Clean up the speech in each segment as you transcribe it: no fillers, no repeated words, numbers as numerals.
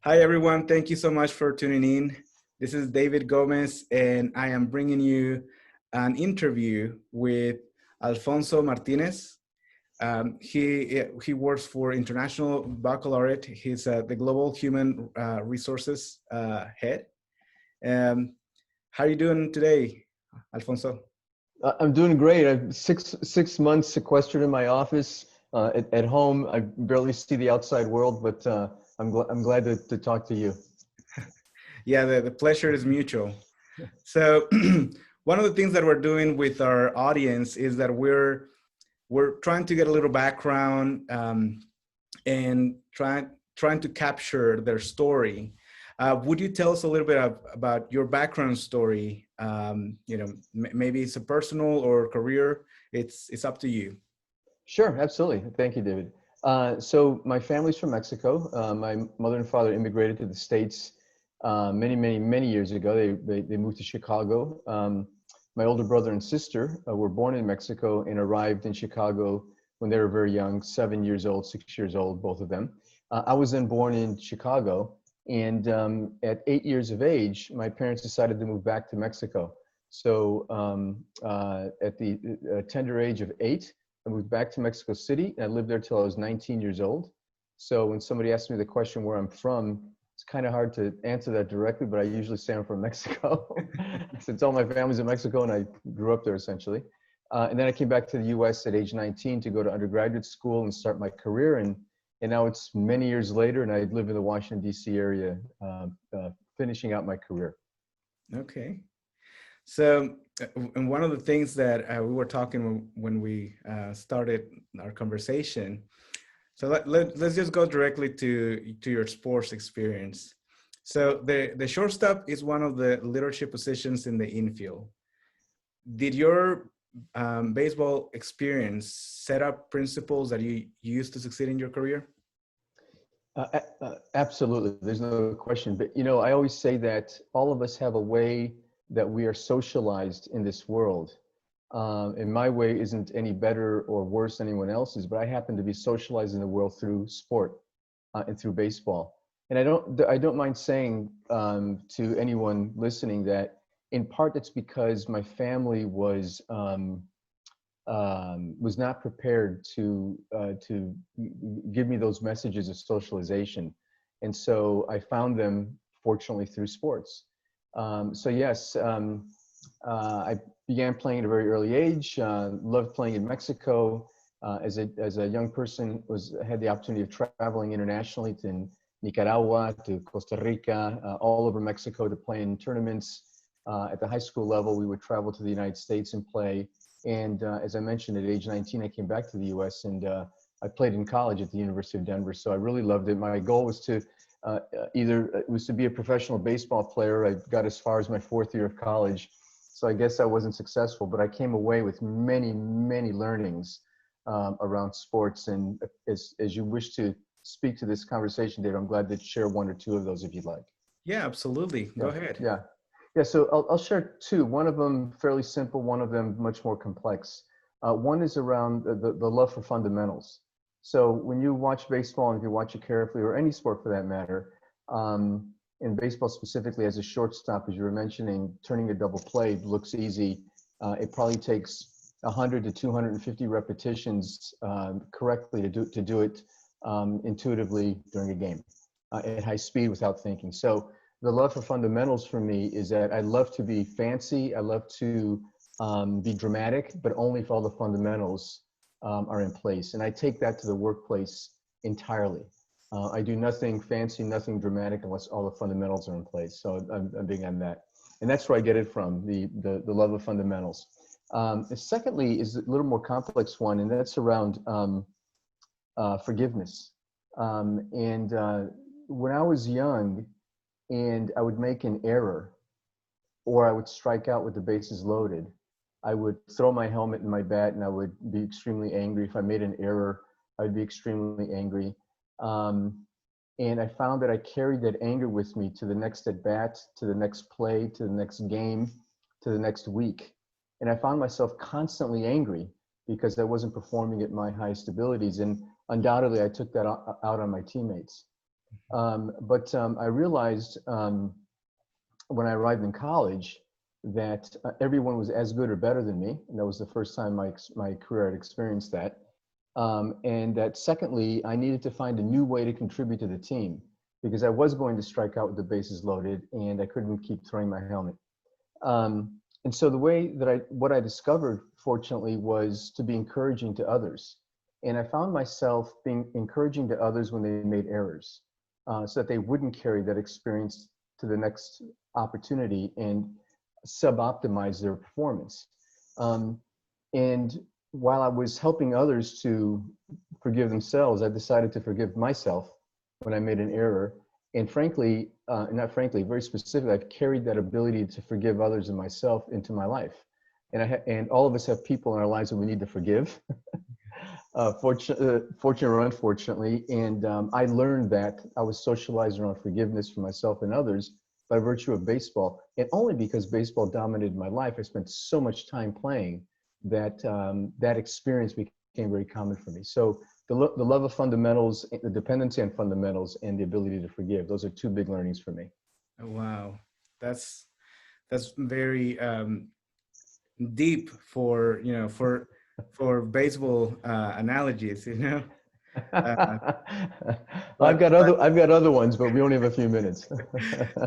Hi, everyone. Thank you so much for tuning in. This is David Gomez, and I am bringing you an interview with Alfonso Martinez. He works for International Baccalaureate. He's the Global Human Resources head. How are you doing today, Alfonso? I'm doing great. I'm six months sequestered in my office at home. I barely see the outside world, but I'm glad to talk to you. Yeah, the pleasure is mutual. So one of the things that we're doing with our audience is that we're trying to get a little background and trying to capture their story. Would you tell us a little bit about your background story? Maybe it's a personal or career. It's up to you. Sure, absolutely. Thank you, David. So my family's from Mexico. My mother and father immigrated to the States many years ago. They moved to Chicago. My older brother and sister were born in Mexico and arrived in Chicago when they were very young, 7 years old, 6 years old, both of them. I was then born in Chicago, and at 8 years of age, my parents decided to move back to Mexico. So at the tender age of 8, I moved back to Mexico City, and I lived there till I was 19 years old. So when somebody asks me the question where I'm from, it's kind of hard to answer that directly, but I usually say I'm from Mexico since all my family's in Mexico and I grew up there essentially. And then I came back to the US at age 19 to go to undergraduate school and start my career. And now it's many years later and I live in the Washington, D.C. area, finishing out my career. Okay. So, and one of the things that we were talking when we started our conversation, so let's just go directly to your sports experience. So the shortstop is one of the leadership positions in the infield. Did your baseball experience set up principles that you used to succeed in your career? Absolutely, there's no question. But I always say that all of us have a way that we are socialized in this world. And my way isn't any better or worse than anyone else's, but I happen to be socialized in the world through sport and through baseball. And I don't mind saying to anyone listening that in part it's because my family was not prepared to give me those messages of socialization. And so I found them fortunately through sports. So yes, I began playing at a very early age, loved playing in Mexico. As a young person, had the opportunity of traveling internationally to Nicaragua, to Costa Rica, all over Mexico to play in tournaments. At the high school level, we would travel to the United States and play. And as I mentioned, at age 19, I came back to the US and I played in college at the University of Denver. So I really loved it. My goal was to be a professional baseball player. I got as far as my 4th year of college. So I guess I wasn't successful, but I came away with many learnings around sports. And as you wish to speak to this conversation, Dave, I'm glad to share 1 or 2 of those if you'd like. Yeah, absolutely. Go ahead. Yeah. So I'll share 2. One of them fairly simple, one of them much more complex. One is around the love for fundamentals. So when you watch baseball, and if you watch it carefully, or any sport for that matter, in baseball specifically as a shortstop, as you were mentioning, turning a double play looks easy. It probably takes 100 to 250 repetitions correctly to do it intuitively during a game at high speed without thinking. So the love for fundamentals for me is that I love to be fancy. I love to be dramatic, but only if all the fundamentals are in place. And I take that to the workplace entirely. I do nothing fancy, nothing dramatic unless all the fundamentals are in place. So I'm big on that. And that's where I get it from, the love of fundamentals. Secondly is a little more complex one, and that's around forgiveness. When I was young and I would make an error or I would strike out with the bases loaded, I would throw my helmet and my bat and I would be extremely angry. If I made an error, I would be extremely angry. And I found that I carried that anger with me to the next at bat, to the next play, to the next game, to the next week. And I found myself constantly angry because I wasn't performing at my highest abilities. And undoubtedly, I took that out on my teammates. But I realized when I arrived in college that everyone was as good or better than me. And that was the first time my career had experienced that. And that secondly, I needed to find a new way to contribute to the team because I was going to strike out with the bases loaded and I couldn't keep throwing my helmet. And so the way that what I discovered, fortunately, was to be encouraging to others. And I found myself being encouraging to others when they made errors, so that they wouldn't carry that experience to the next opportunity and sub-optimize their performance. And while I was helping others to forgive themselves, I decided to forgive myself when I made an error. And frankly, not frankly, very specifically, I've carried that ability to forgive others and myself into my life. And all of us have people in our lives that we need to forgive, fortunately or unfortunately. And I learned that I was socialized around forgiveness for myself and others by virtue of baseball. And only because baseball dominated my life, I spent so much time playing that that experience became very common for me. So the love of fundamentals, the dependency on fundamentals, and the ability to forgive. Those are two big learnings for me. Oh, wow. That's very deep for, for baseball analogies, I've got other ones, but we only have a few minutes.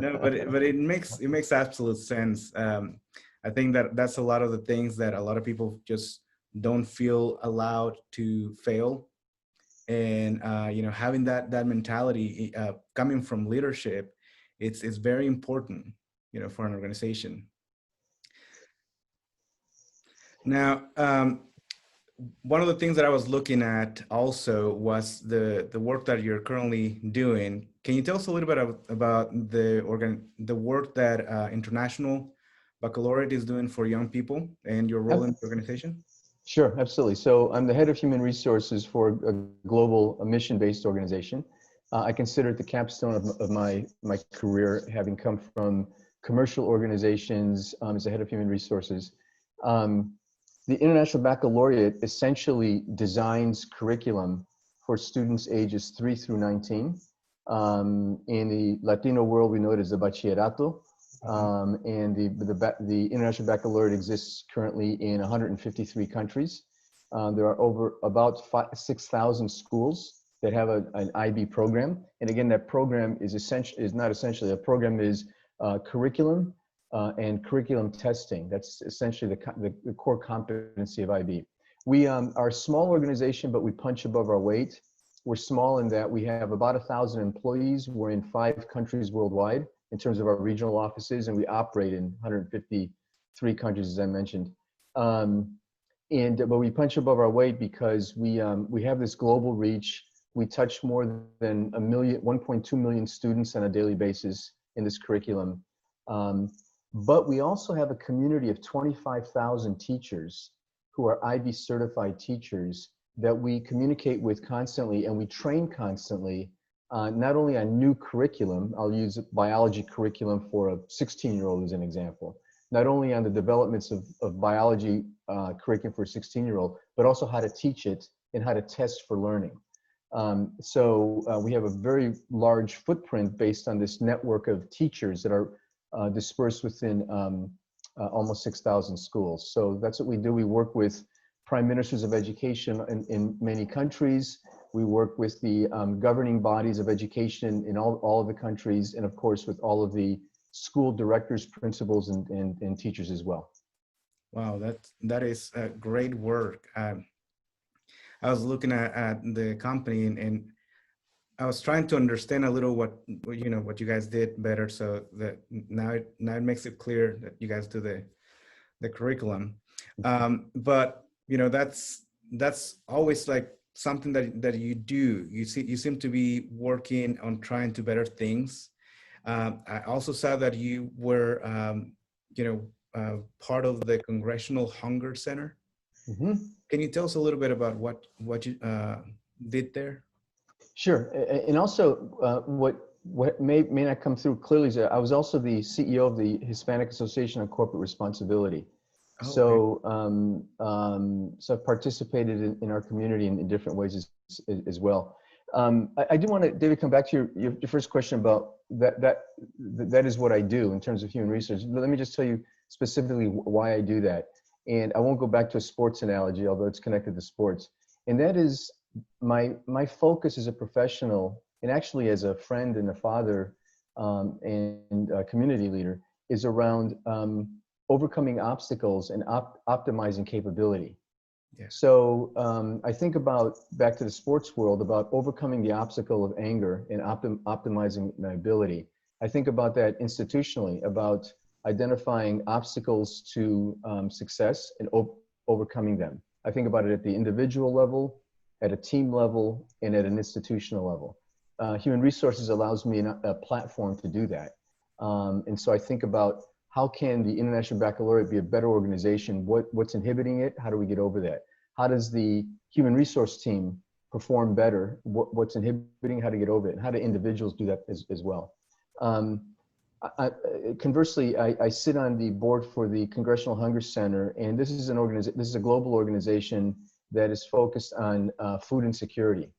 No, but it makes absolute sense. I think that's a lot of the things that a lot of people just don't feel allowed to fail. And having that mentality coming from leadership, it's very important, for an organization. Now, one of the things that I was looking at also was the work that you're currently doing. Can you tell us a little bit about the work that International Baccalaureate is doing for young people and your role in the organization? Sure, absolutely. So I'm the head of human resources for a global mission-based organization. I consider it the capstone of my career, having come from commercial organizations as the head of human resources. The International Baccalaureate essentially designs curriculum for students ages 3 through 19. In the Latino world, we know it as the Bachillerato. And the International Baccalaureate exists currently in 153 countries. There are about 6,000 schools that have an IB program. And again, that program is a program is curriculum and curriculum testing. That's essentially the core competency of IB. We are a small organization, but we punch above our weight. We're small in that we have about 1,000 employees. We're in 5 countries worldwide in terms of our regional offices, and we operate in 153 countries, as I mentioned. But we punch above our weight because we have this global reach. We touch more than 1.2 million students on a daily basis in this curriculum. But we also have a community of 25,000 teachers who are IB certified teachers that we communicate with constantly, and we train constantly, not only on new curriculum. I'll use biology curriculum for a 16-year-old as an example, not only on the developments of biology curriculum for a 16-year-old, but also how to teach it and how to test for learning. So we have a very large footprint based on this network of teachers that are dispersed within almost 6,000 schools. So that's what we do. We work with prime ministers of education in many countries. We work with the governing bodies of education in all of the countries, and of course with all of the school directors, principals, and teachers as well. Wow, that is great work. I was looking at the company and I was trying to understand a little what you guys did better, so that now it makes it clear that you guys do the curriculum. But that's always like something that you do. You seem to be working on trying to better things. I also saw that you were part of the Congressional Hunger Center. Mm-hmm. Can you tell us a little bit about what you did there? Sure, and also what may not come through clearly is that I was also the CEO of the Hispanic Association on Corporate Responsibility. Oh, so, okay. So I've participated in our community in different ways as well. I do want to, David, come back to your first question about that is what I do in terms of human research. But let me just tell you specifically why I do that. And I won't go back to a sports analogy, although it's connected to sports. And that is my focus as a professional, and actually as a friend and a father and a community leader, is around overcoming obstacles and optimizing capability. Yeah. So I think about, back to the sports world, about overcoming the obstacle of anger and optimizing my ability. I think about that institutionally, about identifying obstacles to success and overcoming them. I think about it at the individual level, at a team level, and at an institutional level. Human resources allows me a platform to do that. And so I think about, how can the International Baccalaureate be a better organization? What's inhibiting it? How do we get over that? How does the human resource team perform better? What's inhibiting? How to get over it? And how do individuals do that as well? Conversely, I sit on the board for the Congressional Hunger Center, and this is this is a global organization that is focused on food insecurity.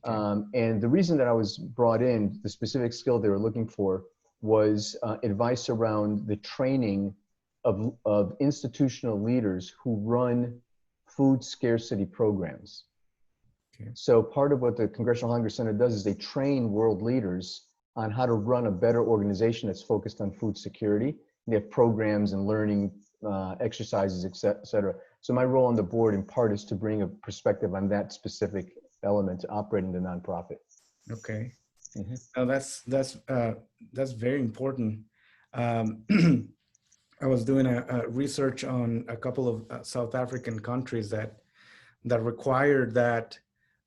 And the reason that I was brought in, the specific skill they were looking for, was advice around the training of institutional leaders who run food scarcity programs. Okay. So part of what the Congressional Hunger Center does is they train world leaders on how to run a better organization that's focused on food security. They have programs and learning exercises, et cetera. So my role on the board, in part, is to bring a perspective on that specific element to operating the nonprofit. Okay. Mm-hmm. Now that's very important. I was doing a research on a couple of South African countries that required that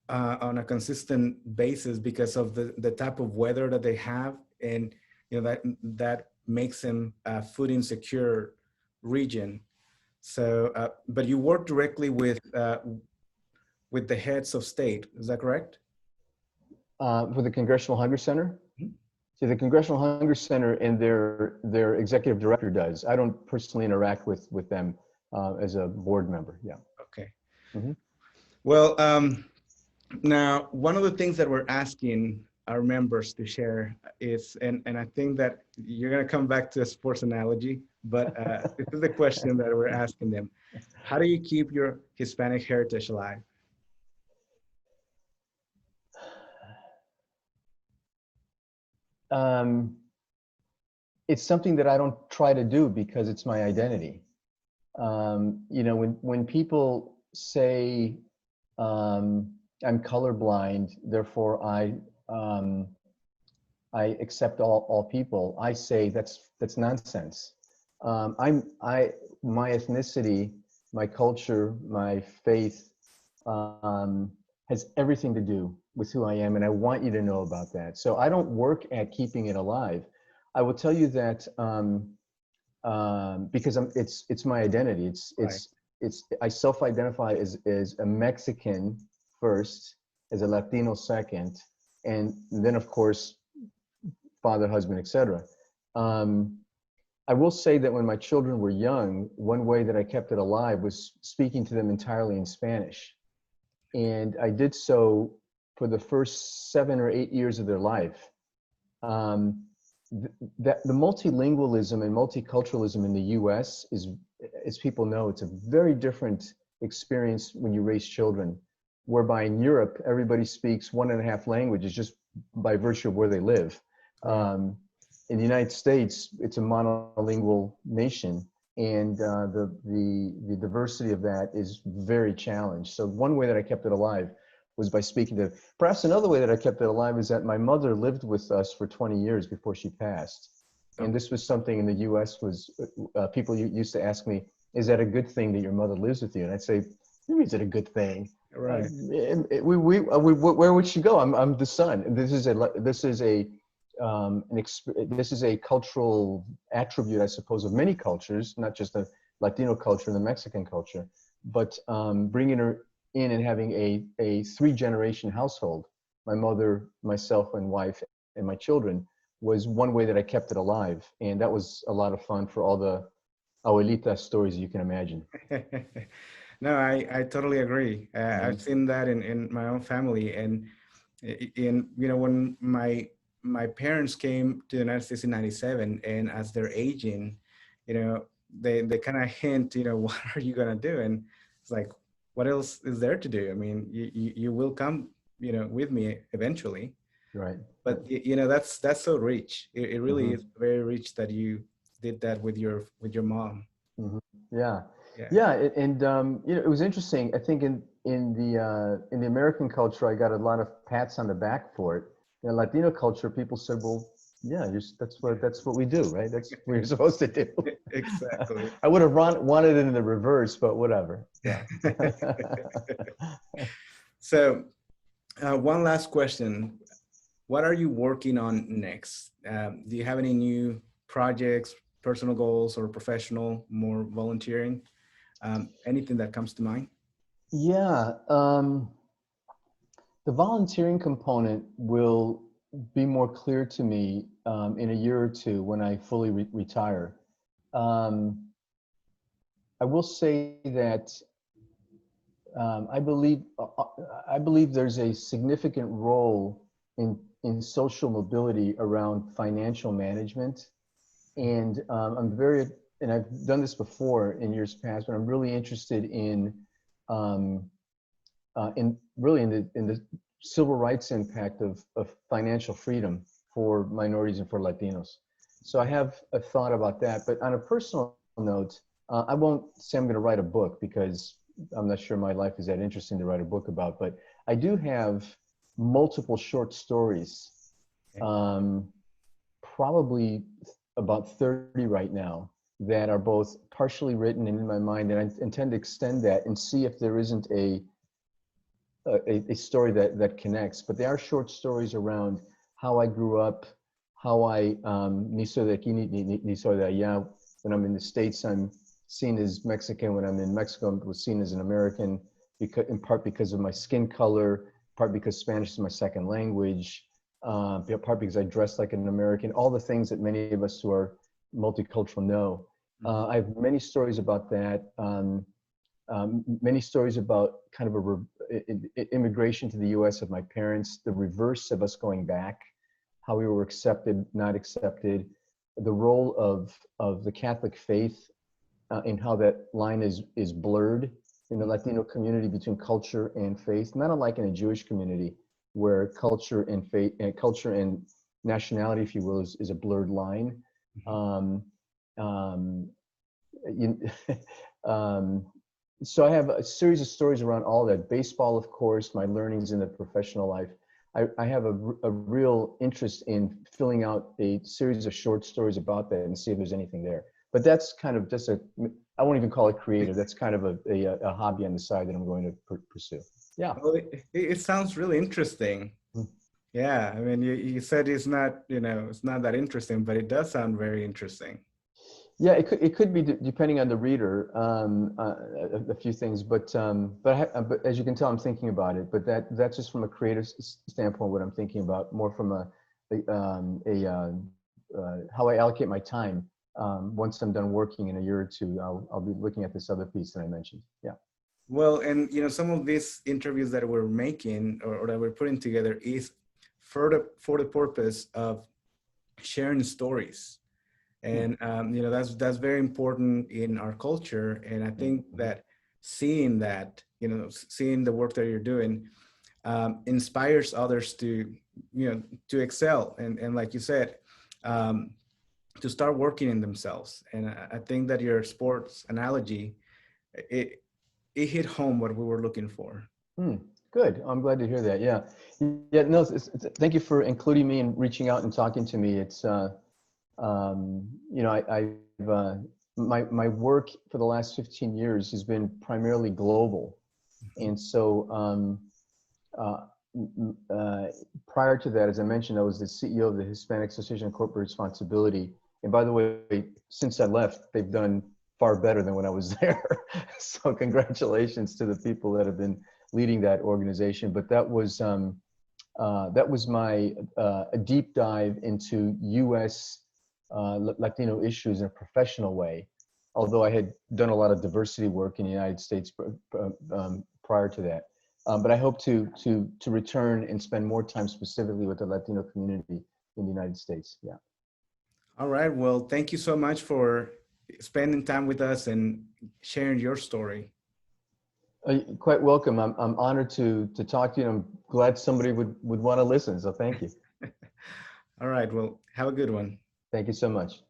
on a consistent basis because of the type of weather that they have, and that makes them a food insecure region. So, but you work directly with the heads of state, is that correct? For the Congressional Hunger Center? Mm-hmm. So the Congressional Hunger Center and their executive director does. I don't personally interact with them as a board member. Yeah. Okay. Mm-hmm. Well, now one of the things that we're asking our members to share is, and I think that you're going to come back to a sports analogy, but this is the question that we're asking them: how do you keep your Hispanic heritage alive? It's something that I don't try to do because it's my identity. When people say I'm colorblind, therefore I accept all people, I say that's nonsense. My ethnicity, my culture, my faith has everything to do with who I am, and I want you to know about that. So I don't work at keeping it alive. I will tell you that because it's my identity. I self-identify as a Mexican first, as a Latino second, and then of course father, husband, etc. I will say that when my children were young, one way that I kept it alive was speaking to them entirely in Spanish. And I did so for the first 7 or 8 years of their life. The multilingualism and multiculturalism in the US is, as people know, it's a very different experience when you raise children, whereby in Europe, everybody speaks 1.5 languages just by virtue of where they live. In the United States, it's a monolingual nation, and the diversity of that is very challenged. So one way that I kept it alive was by speaking to, perhaps another way that I kept it alive is that my mother lived with us for 20 years before she passed. And this was something in the US was, people used to ask me, is that a good thing that your mother lives with you? And I'd say, is it a good thing? Right. Where would she go? I'm the son. And this is a cultural attribute, I suppose, of many cultures, not just the Latino culture and the Mexican culture, but bringing her in and having a 3-generation household, my mother, myself and wife, and my children, was one way that I kept it alive. And that was a lot of fun for all the abuelita stories you can imagine. No, I totally agree. I've seen that in my own family. And And when my parents came to the United States in '97, and as they're aging, they kind of hint, what are you gonna do? And it's like, what else is there to do? I mean, you will come, with me eventually. Right. But that's so rich. It really is very rich that you did that with your mom. Mm-hmm. Yeah. Yeah. Yeah. And it was interesting. I think in the American culture, I got a lot of pats on the back for it. In Latino culture, people said, well, yeah, that's what we do, right? That's what you're supposed to do. Exactly. I would have wanted it in the reverse, but whatever. Yeah. So, one last question. What are you working on next? Do you have any new projects, personal goals, or professional, more volunteering? Anything that comes to mind? Yeah. The volunteering component will be more clear to me in a year or two when I fully retire. I will say that I believe there's a significant role in social mobility around financial management, and and I've done this before in years past, but I'm really interested in really in the civil rights impact of financial freedom for minorities and for Latinos. So I have a thought about that. But on a personal note, I won't say I'm going to write a book because I'm not sure my life is that interesting to write a book about. But I do have multiple short stories, probably about 30 right now, that are both partially written and in my mind. And I intend to extend that and see if there isn't a story that connects. But they are short stories around how I grew up, how I ni soy de aquí ni soy de allá. When I'm in the States, I'm seen as Mexican. When I'm in Mexico, I was seen as an American, in part because of my skin color, part because Spanish is my second language, part because I dress like an American. All the things that many of us who are multicultural know. I have many stories about that. Many stories about kind of immigration to the U.S. of my parents, the reverse of us going back, how we were accepted, not accepted, the role of the Catholic faith and how that line is blurred in the Latino community between culture and faith, not unlike in a Jewish community where culture and faith and culture and nationality, if you will, is a blurred line. So I have a series of stories around all that. Baseball, of course, my learnings in the professional life. I have a real interest in filling out a series of short stories about that and see if there's anything there. But that's kind of just I won't even call it creative. That's kind of a hobby on the side that I'm going to pursue. Yeah. Well, it sounds really interesting. Yeah, I mean, you said it's not, it's not that interesting, but it does sound very interesting. Yeah, it could be depending on the reader, a few things, but as you can tell, I'm thinking about it. But that's just from a creative standpoint, what I'm thinking about, more from how I allocate my time. Once I'm done working in a year or two, I'll be looking at this other piece that I mentioned. Yeah. Well, and some of these interviews that we're making or that we're putting together is for the purpose of sharing stories. And that's very important in our culture. And I think that seeing the work that you're doing inspires others to excel and like you said, to start working in themselves. And I think that your sports analogy, it hit home what we were looking for. Good. I'm glad to hear that. Yeah. Yeah. No. Thank you for including me and reaching out and talking to me. It's my work for the last 15 years has been primarily global, and so prior to that, as I mentioned, I was the CEO of the Hispanic Association of Corporate Responsibility. And by the way, since I left, they've done far better than when I was there. So congratulations to the people that have been leading that organization. But that was my a deep dive into U.S. Latino issues in a professional way, although I had done a lot of diversity work in the United States prior to that. But I hope to return and spend more time specifically with the Latino community in the United States. Yeah. All right. Well, thank you so much for spending time with us and sharing your story. Quite welcome. I'm honored to talk to you. I'm glad somebody would want to listen. So thank you. All right. Well, have a good one. Thank you so much.